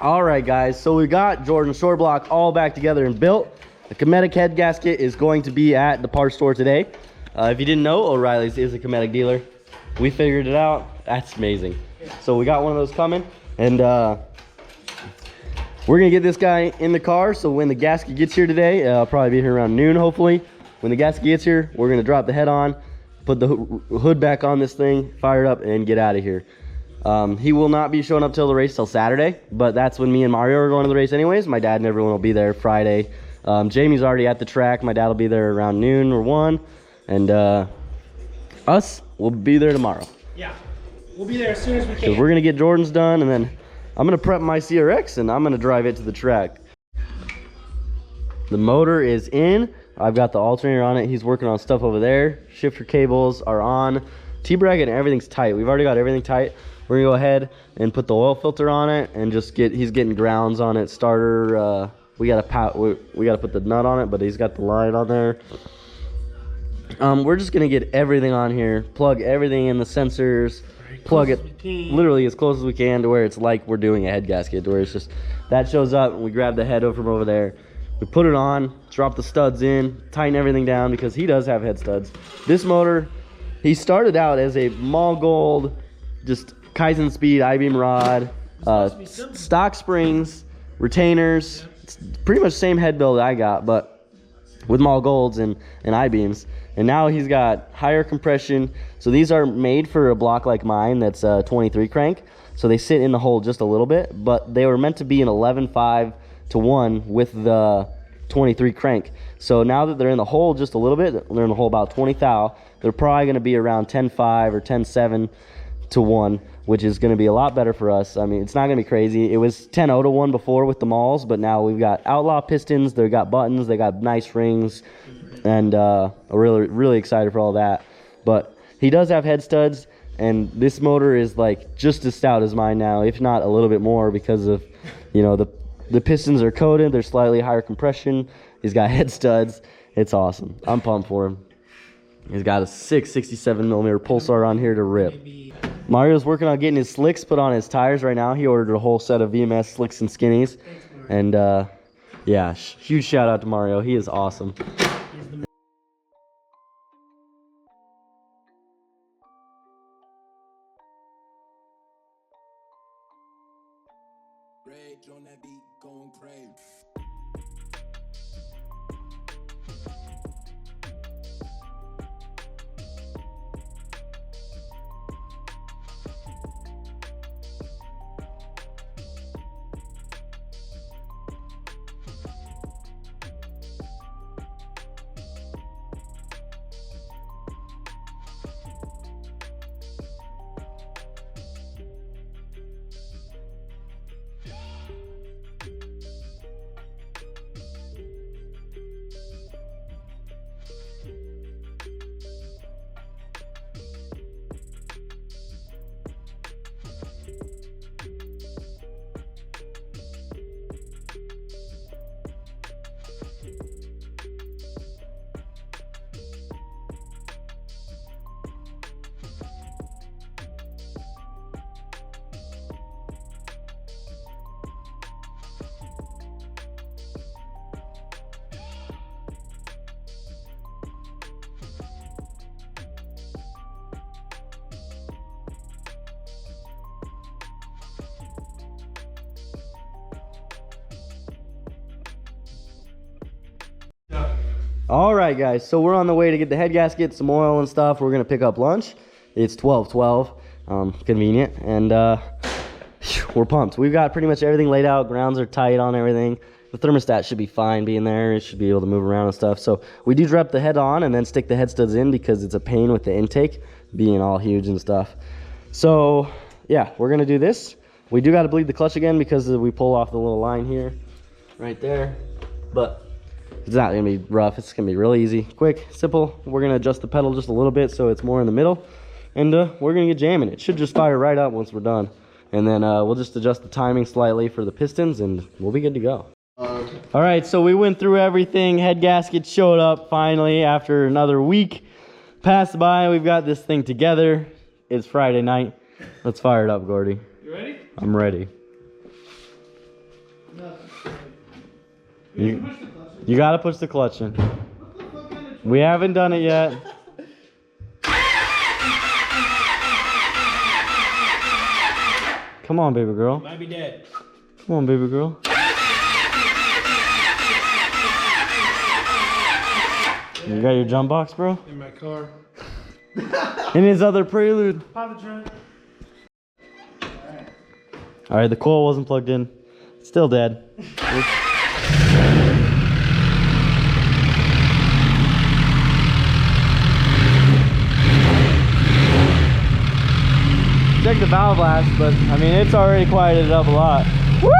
All right, guys, so we got Jordan's short block all back together and built. The Cometic head gasket is going to be at the parts store today. If you didn't know, O'Reilly's is a Cometic dealer. We figured it out. That's amazing. So we got one of those coming, and we're gonna get this guy in the car. So when the gasket gets here today, I'll probably be here around noon, hopefully. When the gasket gets here, we're gonna drop the head on, put the hood back on this thing, fire it up, and get out of here. He will not be showing up till the race till Saturday, but that's when me and Mario are going to the race anyways. My dad and everyone will be there Friday. Jamie's already at the track. My dad will be there around noon or 1, and us will be there tomorrow. Yeah, we'll be there as soon as we can. Because we're gonna get Jordan's done, and then I'm gonna prep my CRX and I'm gonna drive it to the track. The motor is in. I've got the alternator on it. He's working on stuff over there. Shifter cables are on. T-bracket and everything's tight. We've already got everything tight. We're gonna go ahead and put the oil filter on it and just he's getting grounds on it. Starter, we gotta put the nut on it, but he's got the line on there. We're just gonna get everything on here, plug everything in the sensors, plug it literally as close as we can to where it's like we're doing a head gasket, to where it's just that shows up and we grab the head over from over there. We put it on, drop the studs in, tighten everything down because he does have head studs. This motor, he started out as a mall gold, just Kaizen speed I-beam rod, stock springs, retainers. It's pretty much the same head build I got, but with mall golds and I-beams. And now he's got higher compression. So these are made for a block like mine that's 23 crank. So they sit in the hole just a little bit, but they were meant to be an 11.5 to 1 with the 23 crank. So now that they're in the hole just a little bit, they're in the hole about 20 thou, they're probably going to be around 10.5 or 10.7 to 1, which is going to be a lot better for us. I mean, it's not going to be crazy. It was 10.0 to 1 before with the malls, but now we've got Outlaw pistons, they've got buttons, they got nice rings, and I'm really excited for all that. But he does have head studs, and this motor is like just as stout as mine now, if not a little bit more, because of, you know, the pistons are coated, they're slightly higher compression. He's got head studs. It's awesome. I'm pumped for him. He's got a 667mm pulsar on here to rip. Mario's working on getting his slicks put on his tires right now. He ordered a whole set of VMS slicks and skinnies. And yeah, huge shout out to Mario. He is awesome. On that beat, going crazy. All right, guys, so we're on the way to get the head gasket, some oil and stuff. We're gonna pick up lunch. It's 12:12, convenient, and we're pumped. We've got pretty much everything laid out. Grounds are tight on everything. The thermostat should be fine being there. It should be able to move around and stuff. So we do drop the head on and then stick the head studs in because it's a pain with the intake being all huge and stuff. So yeah, we're gonna do this. We do got to bleed the clutch again because we pull off the little line here, right there, but it's not gonna be rough. It's gonna be really easy, quick, simple. We're gonna adjust the pedal just a little bit so it's more in the middle, and we're gonna get jamming. It should just fire right up once we're done, and then we'll just adjust the timing slightly for the pistons, and we'll be good to go. All right, so we went through everything. Head gasket showed up finally after another week passed by. We've got this thing together. It's Friday night. Let's fire it up, Gordy. You ready? I'm ready. You gotta push the clutch in. We haven't done it yet. Come on, baby girl. Might be dead. Come on, baby girl. You got your jump box, bro? In my car. In his other Prelude. Pop the trunk. Alright, the coil wasn't plugged in. Still dead. Check the valve blast, but I mean, it's already quieted it up a lot. Woo!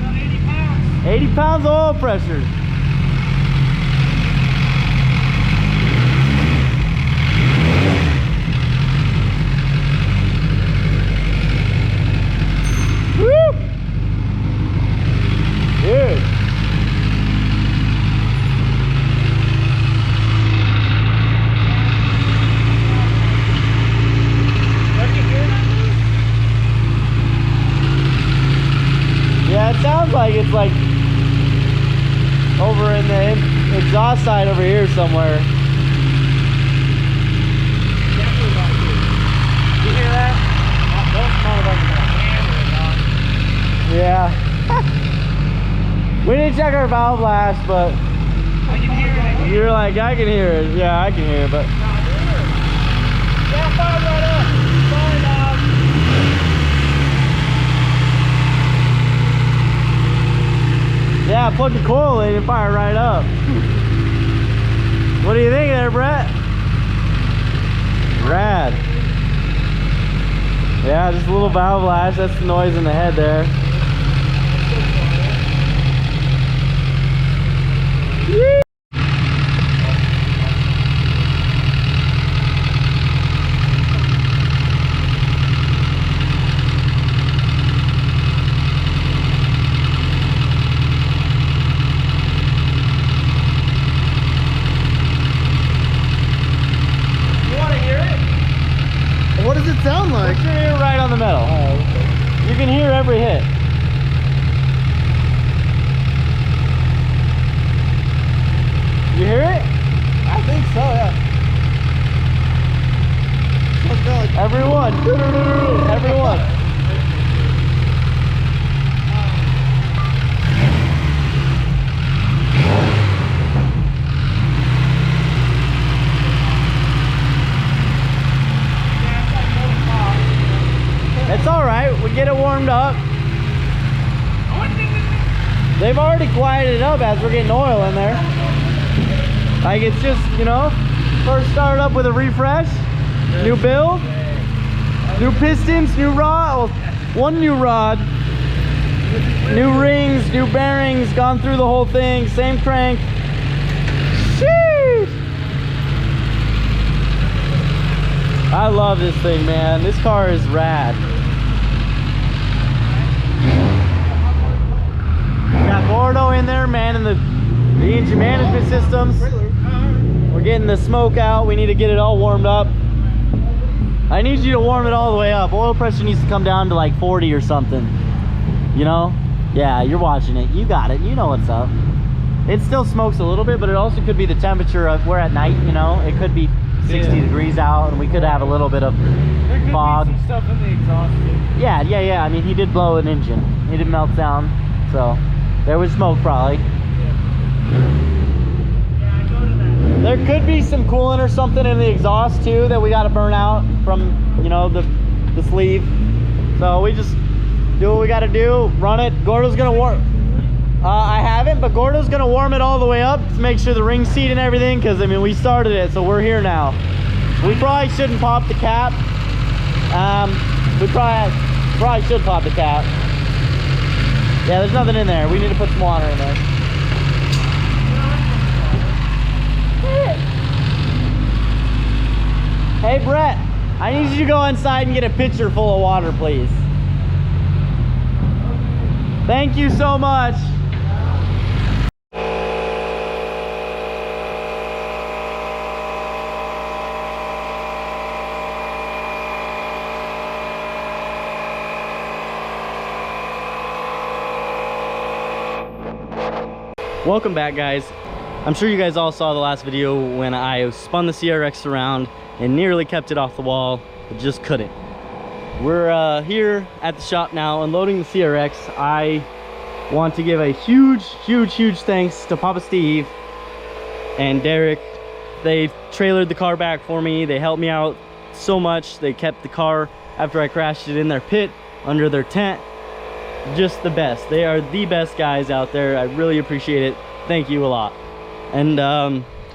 80 pounds. 80 pounds of oil pressure. Woo! Dude. Yeah, it sounds like it's like over in the exhaust side over here somewhere. You hear that? Yeah. We didn't check our valve blast, but I can hear it. you're like, I can hear it. Yeah, I can hear it, but Yeah, fire right up. Sorry, dog. yeah, plug the coil in and fire right up. What do you think there, Brett? Rad. Yeah, just a little valve blast. That's the noise in the head there. Woo! You want to hear it? What does it sound like? Put your ear right on the metal. You can hear every hit. You hear it? I think so, yeah. Sounds kinda like Every one. Every one. It's all right. We get it warmed up. They've already quieted it up as we're getting oil in there. Like it's just, you know, first start up with a refresh, new build, new pistons, new rod, one new rod, new rings, new bearings, gone through the whole thing, same crank. Sheesh. I love this thing, man. This car is rad. Got Gordo in there, man, and the engine management systems. We're getting the smoke out. We need to get it all warmed up. I need you to warm it all the way up. Oil pressure needs to come down to like 40 or something. You know? Yeah, you're watching it. You got it. You know what's up. It still smokes a little bit, but it also could be the temperature of we're at night, you know? It could be 60 degrees out and we could have a little bit of fog. Be some stuff in the exhaust too. Yeah. I mean, he did blow an engine. He did melt down. So there was smoke probably. There could be some coolant or something in the exhaust too that we got to burn out from, you know, the sleeve. So we just do what we got to do, run it. Gordo's gonna warm. I haven't, but Gordo's gonna warm it all the way up to make sure the ring seat and everything, because I mean we started it, so we're here now. We probably shouldn't pop the cap. We probably should pop the cap. Yeah, there's nothing in there. We need to put some water in there. Hey Brett, I need you to go inside and get a pitcher full of water, please. Thank you so much. Welcome back, guys. I'm sure you guys all saw the last video when I spun the CRX around and nearly kept it off the wall, but just couldn't. We're here at the shop now unloading the CRX. I want to give a huge thanks to Papa Steve and Derek. They trailered the car back for me. They helped me out so much. They kept the car after I crashed it in their pit under their tent. Just the best. They are the best guys out there. I really appreciate it. Thank you a lot. And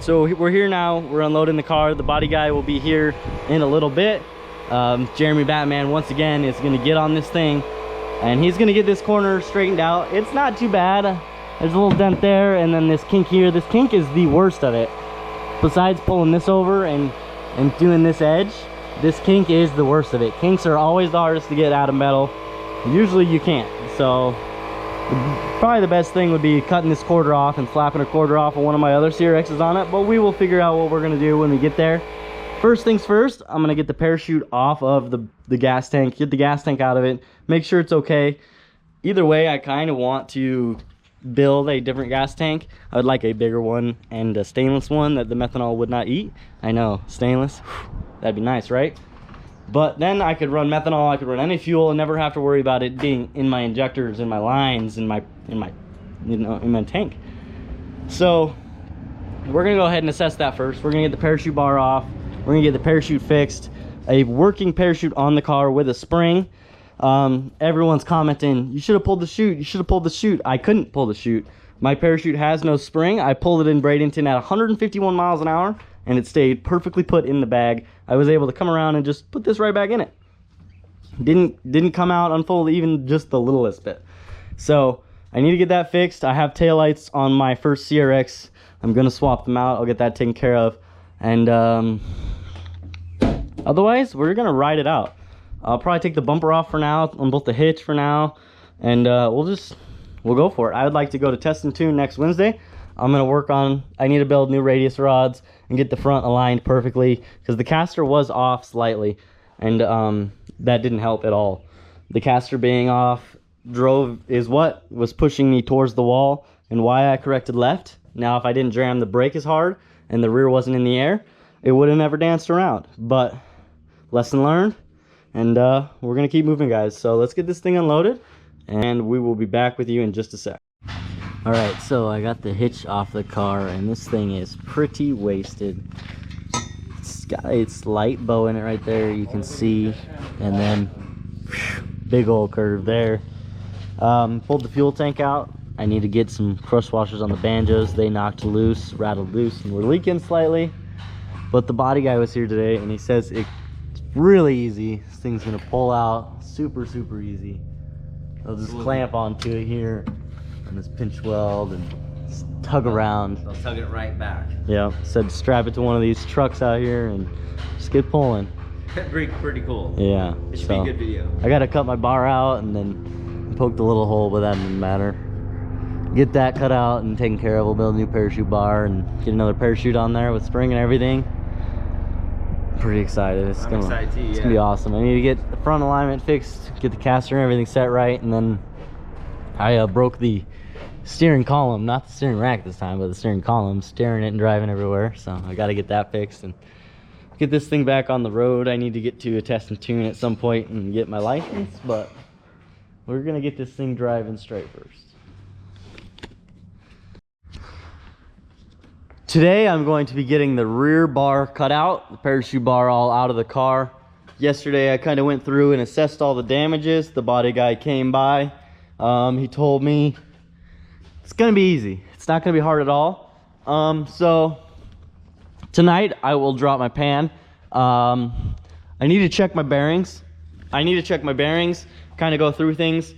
so we're here now. We're unloading the car. The body guy will be here in a little bit. Jeremy Batman once again is going to get on this thing and he's going to get this corner straightened out. It's not too bad. There's a little dent there and then this kink here. This kink is the worst of it. Besides pulling this over and doing this edge, this kink is the worst of it. Kinks are always the hardest to get out of metal. Usually you can't. So probably the best thing would be cutting this quarter off and slapping a quarter off of one of my other CRXs on it, but we will figure out what we're going to do when we get there. First things first, I'm going to get the parachute off of the gas tank, get the gas tank out of it, make sure it's okay. Either way, I kind of want to build a different gas tank. I would like a bigger one and a stainless one that the methanol would not eat. I know, stainless, that'd be nice, right? But then I could run methanol, I could run any fuel and never have to worry about it being in my injectors, in my lines, in my tank. So we're gonna go ahead and assess that first. We're gonna get the parachute bar off. We're gonna get the parachute fixed. A working parachute on the car with a spring. Everyone's commenting, you should have pulled the chute, you should have pulled the chute. I couldn't pull the chute. My parachute has no spring. I pulled it in Bradenton at 151 miles an hour and it stayed perfectly put in the bag. I was able to come around and just put this right back in it. Didn't come out, unfold even just the littlest bit. So I need to get that fixed. I have taillights on my first CRX. I'm gonna swap them out. I'll get that taken care of. And otherwise, we're gonna ride it out. I'll probably take the bumper off for now, on both the hitch for now, and we'll go for it. I would like to go to Test and Tune next Wednesday. I'm gonna work on, I need to build new radius rods and get the front aligned perfectly because the caster was off slightly and that didn't help at all. The caster being off is what was pushing me towards the wall and why I corrected left. Now if I didn't jam the brake as hard and the rear wasn't in the air, it would have never danced around. But lesson learned, and we're gonna keep moving, guys. So let's get this thing unloaded and we will be back with you in just a sec. All right, so I got the hitch off the car and this thing is pretty wasted. It's got its light bow in it right there, you can see, and then whew, big old curve there. Pulled the fuel tank out. I need to get some crush washers on the banjos. They knocked loose, rattled loose, and were leaking slightly. But the body guy was here today and he says it's really easy. This thing's gonna pull out super easy. I'll just clamp onto it here and this pinch weld and tug around. They'll tug it right back. Yeah, said strap it to one of these trucks out here and just get pulling. Pretty cool. Yeah. It should be a good video. I gotta cut my bar out and then poke the little hole, but that doesn't matter. Get that cut out and taken care of. We'll build a new parachute bar and get another parachute on there with spring and everything. Pretty excited. I'm excited too, it's gonna be awesome. I need to get the front alignment fixed, get the caster and everything set right, and then I broke the steering column, not the steering rack this time, but the steering column, steering it and driving everywhere. So I got to get that fixed and get this thing back on the road. I need to get to a Test and Tune at some point and get my license, but we're gonna get this thing driving straight first. Today I'm going to be getting the rear bar cut out, the parachute bar all out of the car. Yesterday I kind of went through and assessed all the damages. The body guy came by. He told me it's gonna be easy. It's not gonna be hard at all. So tonight I will drop my pan. I need to check my bearings. Kind of go through things.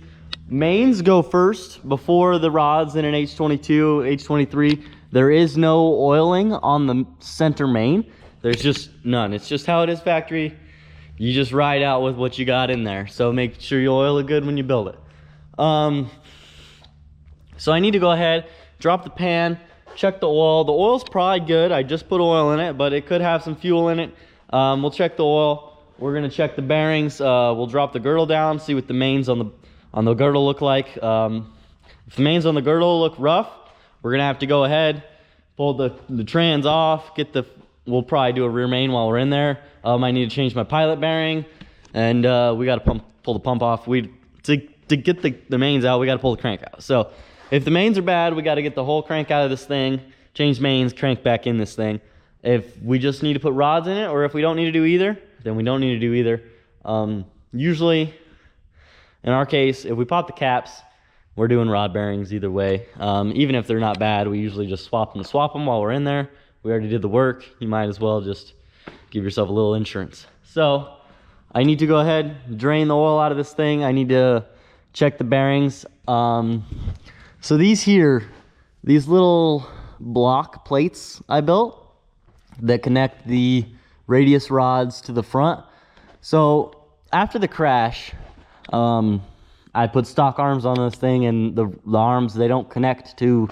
Mains go first before the rods in an H22, H23. There is no oiling on the center main. There's just none. It's just how it is factory. You just ride out with what you got in there. So make sure you oil it good when you build it. So I need to go ahead, drop the pan, check the oil. The oil's probably good. I just put oil in it, but it could have some fuel in it. We'll check the oil. We're gonna check the bearings. We'll drop the girdle down, see what the mains on the girdle look like. If the mains on the girdle look rough, we're gonna have to go ahead, pull the trans off, we'll probably do a rear main while we're in there. I need to change my pilot bearing, and we gotta pull the pump off. To get the mains out, we gotta pull the crank out. So if the mains are bad, we gotta get the whole crank out of this thing, change mains, crank back in this thing. If we just need to put rods in it, or if we don't need to do either, then we don't need to do either. Usually, in our case, if we pop the caps, we're doing rod bearings either way. Even if they're not bad, we usually just swap them while we're in there. We already did the work. You might as well just give yourself a little insurance. So I need to go ahead, drain the oil out of this thing. I need to check the bearings. So these little block plates I built that connect the radius rods to the front. So after the crash, I put stock arms on this thing, and the arms, they don't connect to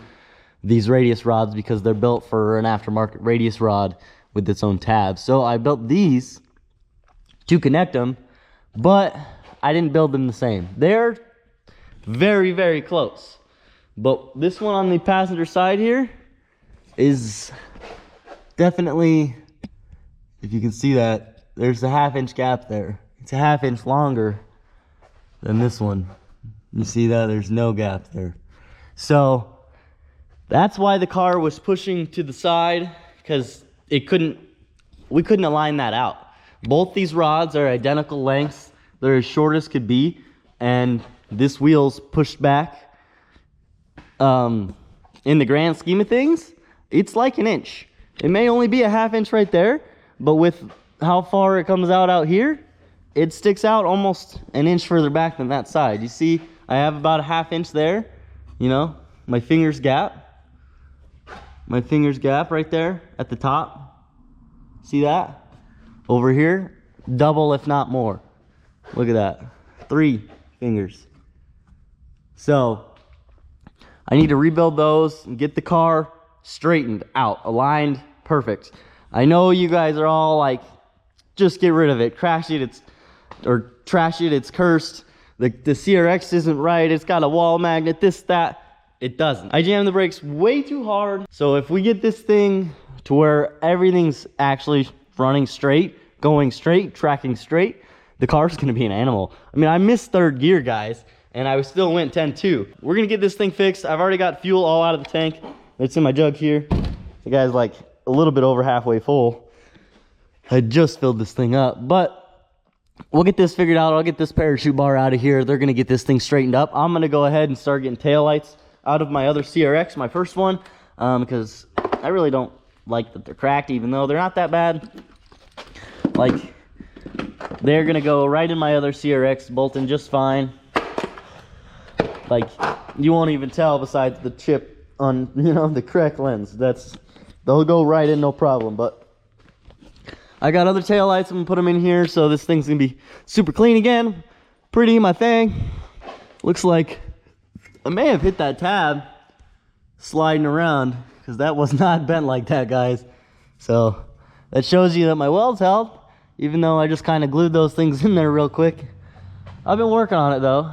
these radius rods because they're built for an aftermarket radius rod with its own tabs. So I built these to connect them, but I didn't build them the same. They're very, very close. But this one on the passenger side here is definitely, if you can see that, there's a 1/2 inch gap there. It's a 1/2 inch longer than this one. You see that? There's no gap there. So that's why the car was pushing to the side, because we couldn't align that out. Both these rods are identical lengths. They're as short as could be, and this wheel's pushed back. In the grand scheme of things, it's like 1 inch. It may only be a 1/2 inch right there, but with how far it comes out here, it sticks out almost 1 inch further back than that side. You see, I have about a 1/2 inch there, you know, my finger's gap right there at the top. See that? Over here, double if not more. Look at that, 3 fingers. So I need to rebuild those and get the car straightened out, aligned, perfect. I know you guys are all like, just get rid of it, trash it, it's cursed. The CRX isn't right, it's got a wall magnet, this, that. It doesn't. I jammed the brakes way too hard. So if we get this thing to where everything's actually running straight, going straight, tracking straight, the car's gonna be an animal. I mean, I missed 3rd gear, guys, and I still went 10-2. We're gonna get this thing fixed. I've already got fuel all out of the tank. It's in my jug here. The guy's like a little bit over halfway full. I just filled this thing up, but we'll get this figured out. I'll get this parachute bar out of here. They're gonna get this thing straightened up. I'm gonna go ahead and start getting taillights out of my other CRX, my first one, because I really don't like that they're cracked, even though they're not that bad. Like, they're gonna go right in my other CRX, bolting just fine. Like, you won't even tell besides the chip on, you know, the crack lens. They'll go right in, no problem. But I got other taillights. I'm gonna put them in here, so this thing's gonna be super clean again. Pretty, my thing. Looks like I may have hit that tab sliding around, because that was not bent like that, guys. So that shows you that my welds held, even though I just kind of glued those things in there real quick. I've been working on it though.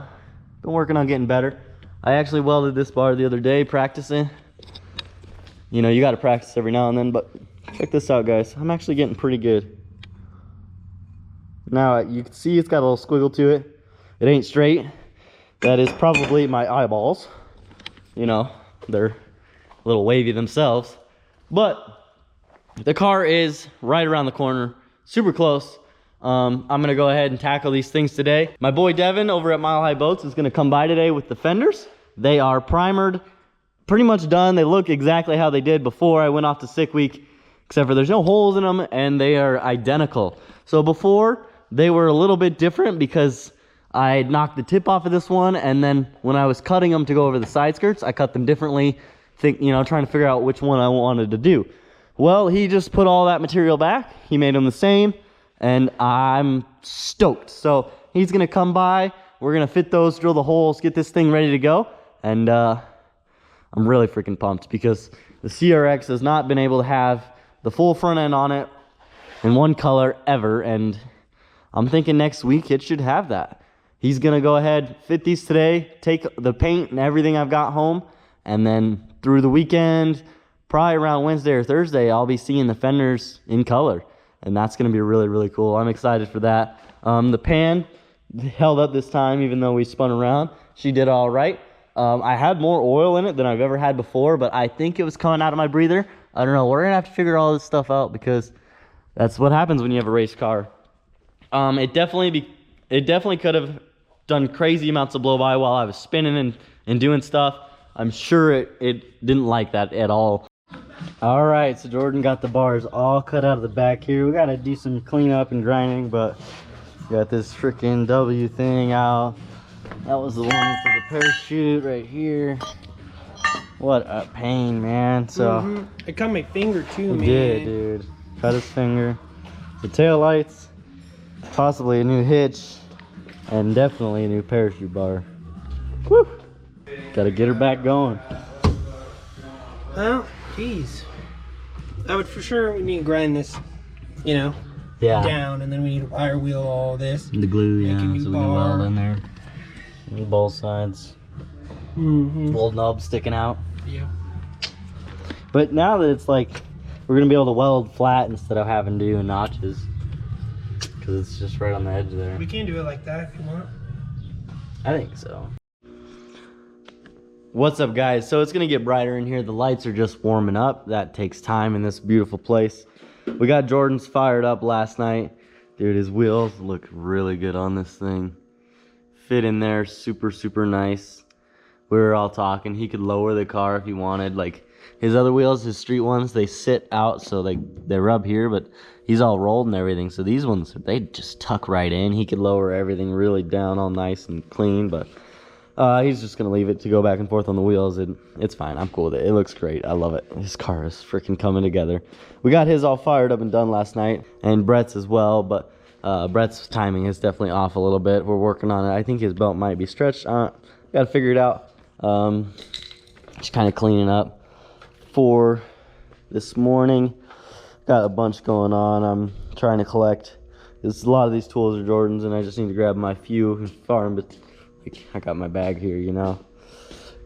Been working on getting better. I actually welded this bar the other day practicing. You know, you got to practice every now and then, but check this out, guys. I'm actually getting pretty good. Now you can see it's got a little squiggle to it. It ain't straight. That is probably my eyeballs. You know, they're a little wavy themselves. But the car is right around the corner, super close. I'm gonna go ahead and tackle these things today. My boy Devin over at Mile High Boats is gonna come by today with the fenders. They are primered, pretty much done. They look exactly how they did before I went off to sick week, except for there's no holes in them, and they are identical. So before, they were a little bit different because I knocked the tip off of this one, and then when I was cutting them to go over the side skirts, I cut them differently, trying to figure out which one I wanted to do. Well, he just put all that material back. He made them the same, and I'm stoked. So he's gonna come by, we're gonna fit those, drill the holes, get this thing ready to go, and I'm really freaking pumped because the CRX has not been able to have the full front end on it in one color ever, and I'm thinking next week it should have that. He's gonna go ahead, fit these today, take the paint and everything I've got home, And then through the weekend, probably around Wednesday or Thursday, I'll be seeing the fenders in color. And that's going to be really, really cool. I'm excited for that. The pan held up this time, even though we spun around. She did all right. I had more oil in it than I've ever had before, but I think it was coming out of my breather. I don't know. We're going to have to figure all this stuff out because that's what happens when you have a race car. It definitely could have done crazy amounts of blow by while I was spinning and doing stuff. I'm sure it didn't like that at all. All right, so Jordan got the bars all cut out of the back here. We got to do some cleanup and grinding, but got this freaking W thing out. That was the one for the parachute right here. What a pain, man. So It cut my finger too, man. it did, dude. Cut his finger. The tail lights, possibly a new hitch, and definitely a new parachute bar. Woo! Gotta get her back going. Well, geez. I would for sure we need to grind this, you know, Yeah. down, and then we need to wire wheel all this. The glue, Make yeah, a so new we can bar. weld in there. Both sides. Little nub sticking out. Yeah. But now that it's like, we're gonna be able to weld flat instead of having to do notches. Cause it's just right on the edge there. We can do it like that if you want. I think so. What's up, guys? So it's gonna get brighter in here. The lights are just warming up. That takes time in this beautiful place. We got Jordan's fired up last night. Dude, his wheels look really good on this thing. Fit in there super, super nice. We were all talking. He could lower the car if he wanted. Like his other wheels, his street ones, they sit out, so they rub here, but he's all rolled and everything. So these ones, they just tuck right in. He could lower everything really down all nice and clean, but he's just gonna leave it to go back and forth on the wheels, and it's fine. I'm cool with it. It looks great. I love it. This car is freaking coming together. We got his all fired up and done last night, and Brett's as well, but Brett's timing is definitely off a little bit. We're working on it. I think his belt might be stretched. Gotta figure it out. Just kind of cleaning up for this morning. Got a bunch going on. I'm trying to collect. There's a lot of these tools are Jordan's, and I just need to grab my few farm, but I got my bag here, you know.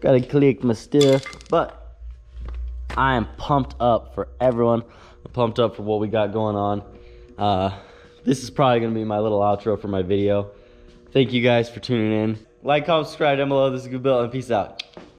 Gotta collect my stuff, but I am pumped up for everyone. I'm pumped up for what we got going on. This is probably gonna be my little outro for my video. Thank you guys for tuning in. Like, comment, subscribe down below. This is GoofyBuilt, and peace out.